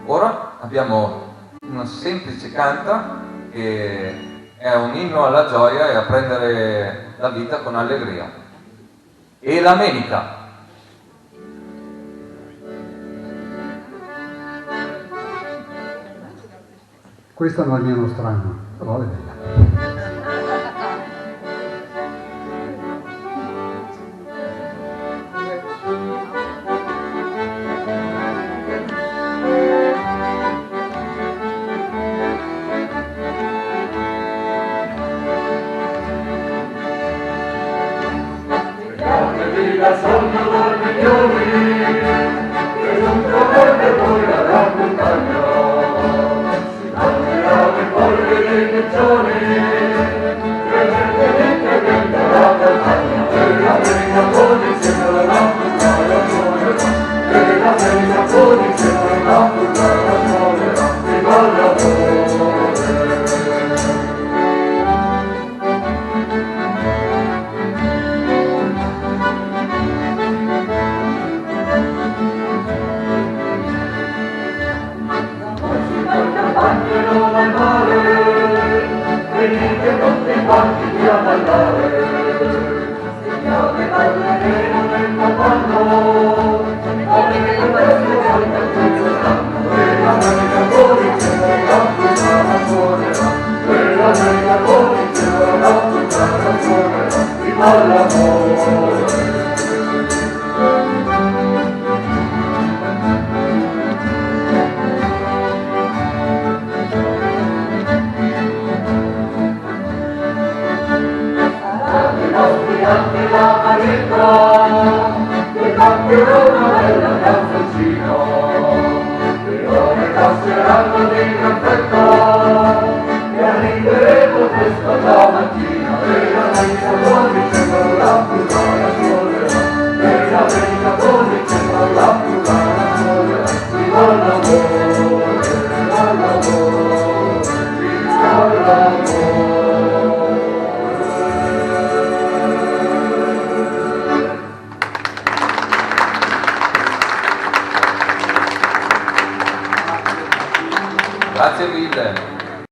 Ora abbiamo una semplice canta che è un inno alla gioia e a prendere la vita con allegria. E la menica. Questa non è mia nostrana, però è bella. La sogno dormiglioni, che non trovate voi la montagna, si mangerà le foglie dei piccioni, che certamente venta la montagna, e la vena con insieme alla puttana suonerà, e la vena con insieme alla puttana suonerà, viva l'amore. Campagnano al mare, venite tutti quanti qui a ballare. Signore ballerino del capanno, avete questo volta tutto stanno. E la menica con insieme la puttana suonerà, e la menica con insieme la puttana suonerà, viva l'amore. Anche la maretta, che canterà una bella canzoncina, le ore passeranno di gran fretta, e arriveremo presto la mattina, e la menica con insieme la puttana suonerà, e la menica con insieme la puttana suonerà, viva l'amore, viva l'amore, viva l'amore. Grazie mille.